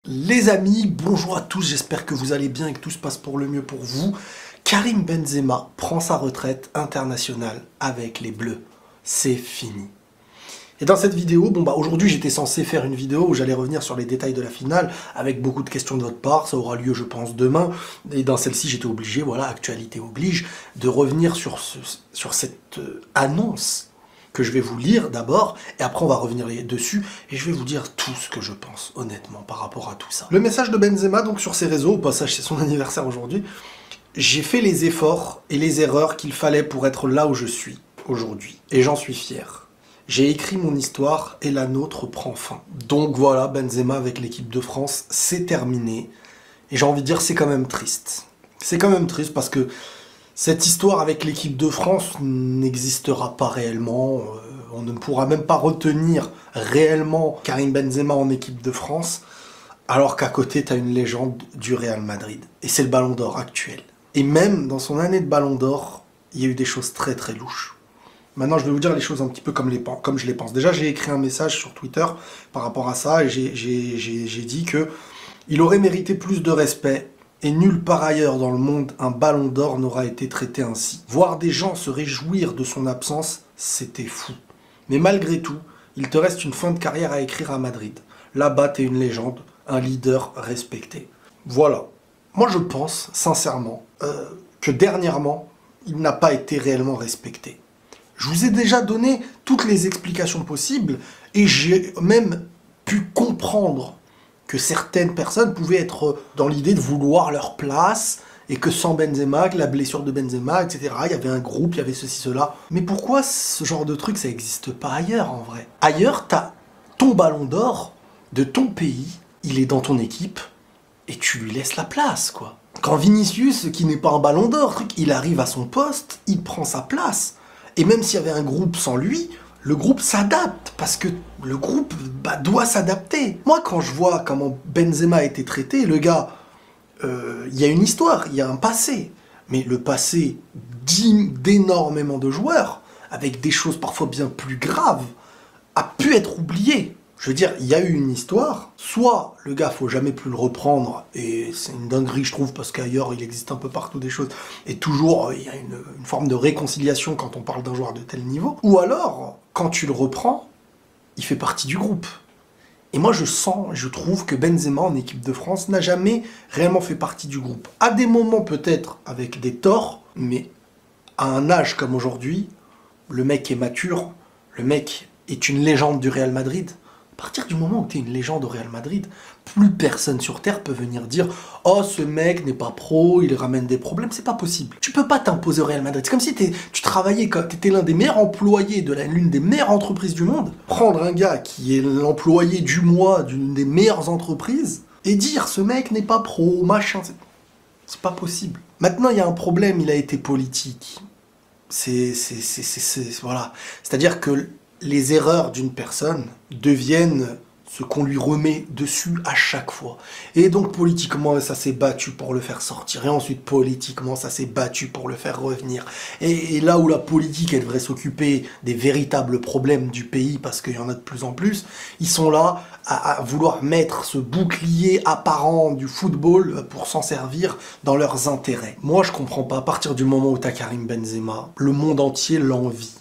Les amis, bonjour à tous, j'espère que vous allez bien et que tout se passe pour le mieux pour vous. Karim Benzema prend sa retraite internationale avec les Bleus. C'est fini. Et dans cette vidéo, aujourd'hui j'étais censé faire une vidéo où j'allais revenir sur les détails de la finale avec beaucoup de questions de votre part. Ça aura lieu je pense demain. Et dans celle-ci j'étais obligé, voilà, actualité oblige, de revenir sur cette annonce que je vais vous lire d'abord, et après on va revenir dessus, et je vais vous dire tout ce que je pense, honnêtement, par rapport à tout ça. Le message de Benzema, donc sur ses réseaux, au passage c'est son anniversaire aujourd'hui, j'ai fait les efforts et les erreurs qu'il fallait pour être là où je suis aujourd'hui, et j'en suis fier. J'ai écrit mon histoire, et la nôtre prend fin. Donc voilà, Benzema avec l'équipe de France, c'est terminé, et j'ai envie de dire c'est quand même triste. C'est quand même triste parce que cette histoire avec l'équipe de France n'existera pas réellement. On ne pourra même pas retenir réellement Karim Benzema en équipe de France, alors qu'à côté, tu as une légende du Real Madrid. Et c'est le Ballon d'Or actuel. Et même dans son année de Ballon d'Or, il y a eu des choses très très louches. Maintenant, je vais vous dire les choses un petit peu comme je les pense. Déjà, j'ai écrit un message sur Twitter par rapport à ça, et j'ai dit que il aurait mérité plus de respect. Et nulle part ailleurs dans le monde, un ballon d'or n'aura été traité ainsi. Voir des gens se réjouir de son absence, c'était fou. Mais malgré tout, il te reste une fin de carrière à écrire à Madrid. Là-bas, t'es une légende, un leader respecté. Voilà. Moi, je pense, sincèrement, que dernièrement, il n'a pas été réellement respecté. Je vous ai déjà donné toutes les explications possibles, et j'ai même pu comprendre que certaines personnes pouvaient être dans l'idée de vouloir leur place, et que sans Benzema, que la blessure de Benzema, etc., il y avait un groupe, il y avait ceci, cela. Mais pourquoi ce genre de truc, ça n'existe pas ailleurs, en vrai? Ailleurs, t'as ton ballon d'or de ton pays, il est dans ton équipe, et tu lui laisses la place, quoi. Quand Vinicius, qui n'est pas un ballon d'or, il arrive à son poste, il prend sa place. Et même s'il y avait un groupe sans lui, le groupe s'adapte, parce que le groupe doit s'adapter. Moi, quand je vois comment Benzema a été traité, le gars, il y a une histoire, il y a un passé. Mais le passé d'énormément de joueurs, avec des choses parfois bien plus graves, a pu être oublié. Je veux dire, il y a eu une histoire, soit le gars, faut jamais plus le reprendre, et c'est une dinguerie, je trouve, parce qu'ailleurs, il existe un peu partout des choses, et toujours, il y a une forme de réconciliation quand on parle d'un joueur de tel niveau, ou alors, quand tu le reprends, il fait partie du groupe. Et moi, je trouve que Benzema, en équipe de France, n'a jamais réellement fait partie du groupe. À des moments, peut-être, avec des torts, mais à un âge comme aujourd'hui, le mec est mature, le mec est une légende du Real Madrid. À partir du moment où tu es une légende au Real Madrid, plus personne sur Terre peut venir dire « Oh, ce mec n'est pas pro, il ramène des problèmes », c'est pas possible. Tu peux pas t'imposer au Real Madrid. C'est comme si tu travaillais, tu étais l'un des meilleurs employés de l'une des meilleures entreprises du monde. Prendre un gars qui est l'employé du mois d'une des meilleures entreprises et dire « Ce mec n'est pas pro, machin », c'est pas possible. Maintenant, il y a un problème, il a été politique. Voilà. C'est-à-dire que les erreurs d'une personne deviennent ce qu'on lui remet dessus à chaque fois. Et donc politiquement, ça s'est battu pour le faire sortir. Et ensuite, politiquement, ça s'est battu pour le faire revenir. Et là où la politique, elle devrait s'occuper des véritables problèmes du pays, parce qu'il y en a de plus en plus, ils sont là à vouloir mettre ce bouclier apparent du football pour s'en servir dans leurs intérêts. Moi, je comprends pas. À partir du moment où t'as Karim Benzema, le monde entier l'envie.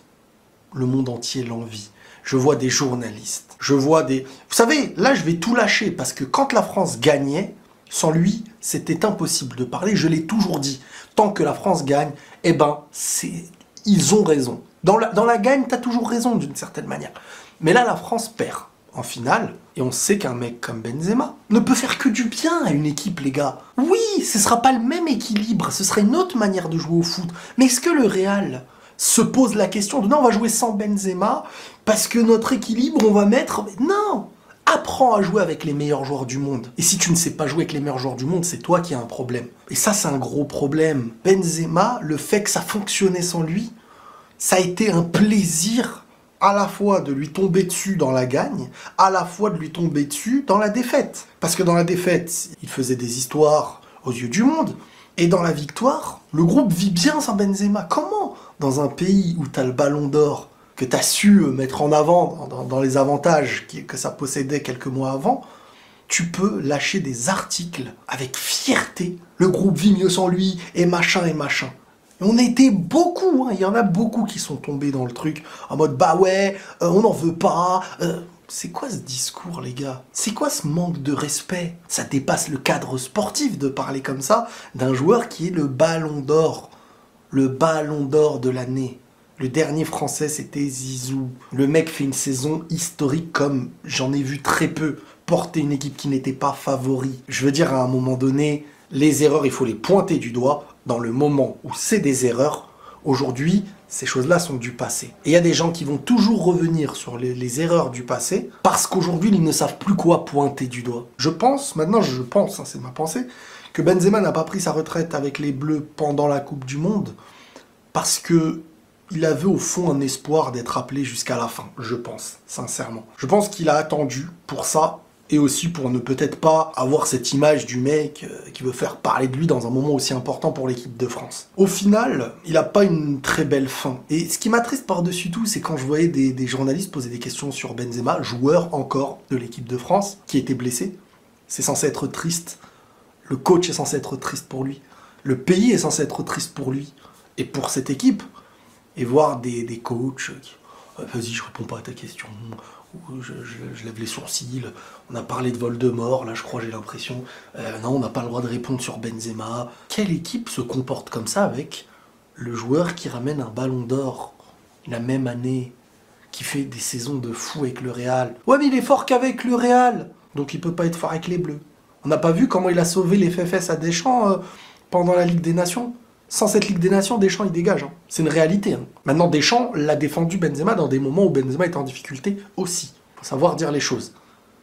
Le monde entier l'envie. Je vois des journalistes, je vois des... Vous savez, là je vais tout lâcher, parce que quand la France gagnait, sans lui, c'était impossible de parler, je l'ai toujours dit. Tant que la France gagne, eh ben, ils ont raison. Dans la gagne, t'as toujours raison d'une certaine manière. Mais là, la France perd en finale, et on sait qu'un mec comme Benzema ne peut faire que du bien à une équipe, les gars. Oui, ce sera pas le même équilibre, ce sera une autre manière de jouer au foot. Mais est-ce que le Real se pose la question de non, on va jouer sans Benzema parce que notre équilibre, on va mettre... Non! Apprends à jouer avec les meilleurs joueurs du monde. Et si tu ne sais pas jouer avec les meilleurs joueurs du monde, c'est toi qui as un problème. Et ça, c'est un gros problème. Benzema, le fait que ça fonctionnait sans lui, ça a été un plaisir à la fois de lui tomber dessus dans la gagne, à la fois de lui tomber dessus dans la défaite. Parce que dans la défaite, il faisait des histoires aux yeux du monde. Et dans la victoire, le groupe vit bien sans Benzema. Comment, dans un pays où tu as le ballon d'or, que tu as su mettre en avant dans les avantages que ça possédait quelques mois avant, tu peux lâcher des articles avec fierté. Le groupe vit mieux sans lui, et machin, et machin. Et on a été beaucoup, hein, il y en a beaucoup qui sont tombés dans le truc, en mode bah ouais, on n'en veut pas. C'est quoi ce discours, les gars? C'est quoi ce manque de respect? Ça dépasse le cadre sportif de parler comme ça d'un joueur qui est le ballon d'or. Le ballon d'or de l'année. Le dernier français, c'était Zizou. Le mec fait une saison historique comme j'en ai vu très peu. Porter une équipe qui n'était pas favori. Je veux dire, à un moment donné, les erreurs, il faut les pointer du doigt. Dans le moment où c'est des erreurs, aujourd'hui, ces choses-là sont du passé. Et il y a des gens qui vont toujours revenir sur les erreurs du passé parce qu'aujourd'hui, ils ne savent plus quoi pointer du doigt. Je pense, maintenant je pense, hein, c'est ma pensée, que Benzema n'a pas pris sa retraite avec les Bleus pendant la Coupe du Monde parce que il avait au fond un espoir d'être appelé jusqu'à la fin, je pense, sincèrement. Je pense qu'il a attendu pour ça, et aussi pour ne peut-être pas avoir cette image du mec qui veut faire parler de lui dans un moment aussi important pour l'équipe de France. Au final, il n'a pas une très belle fin. Et ce qui m'attriste par-dessus tout, c'est quand je voyais des journalistes poser des questions sur Benzema, joueur encore de l'équipe de France, qui était blessé. C'est censé être triste. Le coach est censé être triste pour lui. Le pays est censé être triste pour lui. Et pour cette équipe. Et voir des coachs qui... Vas-y, je réponds pas à ta question. Je lève les sourcils. On a parlé de Voldemort, là je crois, j'ai l'impression. Non, on n'a pas le droit de répondre sur Benzema. Quelle équipe se comporte comme ça avec le joueur qui ramène un ballon d'or la même année, qui fait des saisons de fou avec le Real? Ouais, mais il est fort qu'avec le Real, donc il peut pas être fort avec les Bleus. On n'a pas vu comment il a sauvé les FFS à Deschamps pendant la Ligue des Nations? Sans cette Ligue des Nations, Deschamps, il dégage. Hein. C'est une réalité. Hein. Maintenant, Deschamps l'a défendu Benzema dans des moments où Benzema était en difficulté aussi. Il faut savoir dire les choses.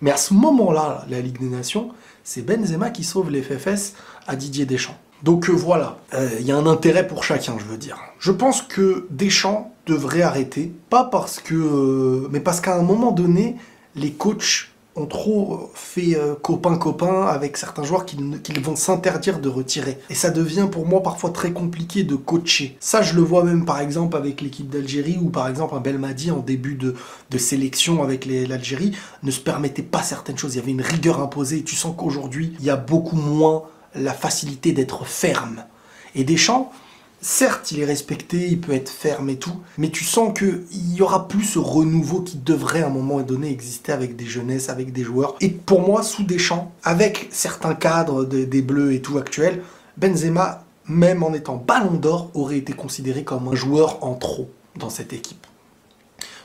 Mais à ce moment-là, la Ligue des Nations, c'est Benzema qui sauve les FFS à Didier Deschamps. Donc voilà, il y a un intérêt pour chacun, je veux dire. Je pense que Deschamps devrait arrêter, pas parce que... mais parce qu'à un moment donné, les coachs ont trop fait copain-copain avec certains joueurs qu'ils vont s'interdire de retirer. Et ça devient pour moi parfois très compliqué de coacher. Ça, je le vois même par exemple avec l'équipe d'Algérie, où par exemple un Belmadi en début de sélection avec l'Algérie ne se permettait pas certaines choses. Il y avait une rigueur imposée et tu sens qu'aujourd'hui, il y a beaucoup moins la facilité d'être ferme. Et Deschamps, certes, il est respecté, il peut être ferme et tout, mais tu sens qu'il y aura plus ce renouveau qui devrait à un moment donné exister avec des jeunesses, avec des joueurs. Et pour moi, sous Deschamps, avec certains cadres des Bleus et tout actuels, Benzema, même en étant ballon d'or, aurait été considéré comme un joueur en trop dans cette équipe.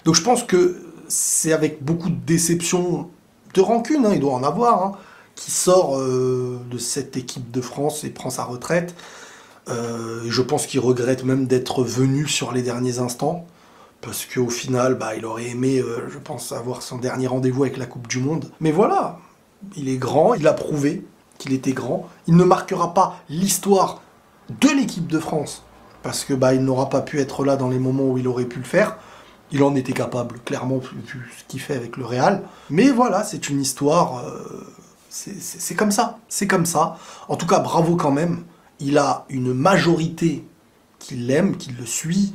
Donc je pense que c'est avec beaucoup de déception, de rancune, hein, il doit en avoir, hein, qui sort de cette équipe de France et prend sa retraite. Je pense qu'il regrette même d'être venu sur les derniers instants, parce qu'au final, il aurait aimé, je pense, avoir son dernier rendez-vous avec la Coupe du Monde. Mais voilà, il est grand, il a prouvé qu'il était grand. Il ne marquera pas l'histoire de l'équipe de France, parce que il n'aura pas pu être là dans les moments où il aurait pu le faire. Il en était capable, clairement, vu ce qu'il fait avec le Real. Mais voilà, c'est une histoire... c'est comme ça, c'est comme ça. En tout cas, bravo quand même. Il a une majorité qui l'aime, qui le suit,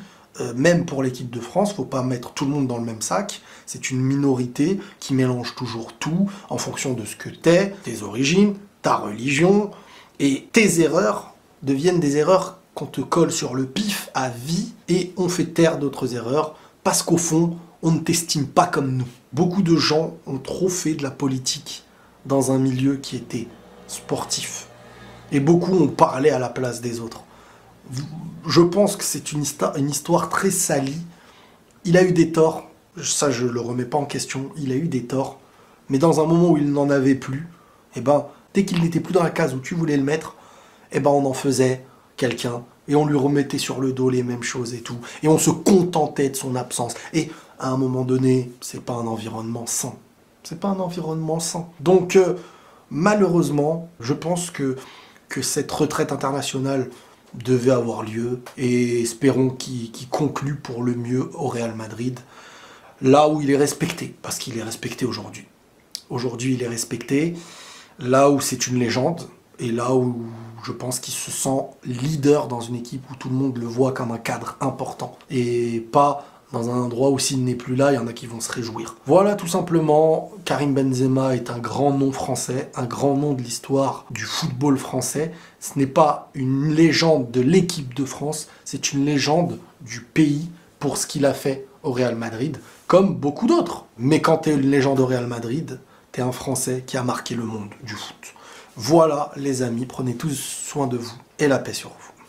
même pour l'équipe de France. Faut pas mettre tout le monde dans le même sac. C'est une minorité qui mélange toujours tout en fonction de ce que t'es, tes origines, ta religion. Et tes erreurs deviennent des erreurs qu'on te colle sur le pif à vie et on fait taire d'autres erreurs parce qu'au fond, on ne t'estime pas comme nous. Beaucoup de gens ont trop fait de la politique dans un milieu qui était sportif. Et beaucoup ont parlé à la place des autres. Je pense que c'est une histoire très salie. Il a eu des torts, ça je le remets pas en question, il a eu des torts. Mais dans un moment où il n'en avait plus, dès qu'il n'était plus dans la case où tu voulais le mettre, on en faisait quelqu'un. Et on lui remettait sur le dos les mêmes choses et tout. Et on se contentait de son absence. Et à un moment donné, c'est pas un environnement sain. C'est pas un environnement sain. Donc, malheureusement, je pense que cette retraite internationale devait avoir lieu. Et espérons qu'il conclue pour le mieux au Real Madrid. Là où il est respecté. Parce qu'il est respecté aujourd'hui. Aujourd'hui, il est respecté. Là où c'est une légende. Et là où je pense qu'il se sent leader dans une équipe où tout le monde le voit comme un cadre important. Et pas dans un endroit où s'il n'est plus là, il y en a qui vont se réjouir. Voilà, tout simplement, Karim Benzema est un grand nom français, un grand nom de l'histoire du football français. Ce n'est pas une légende de l'équipe de France, c'est une légende du pays pour ce qu'il a fait au Real Madrid, comme beaucoup d'autres. Mais quand tu es une légende au Real Madrid, tu es un Français qui a marqué le monde du foot. Voilà les amis, prenez tous soin de vous et la paix sur vous.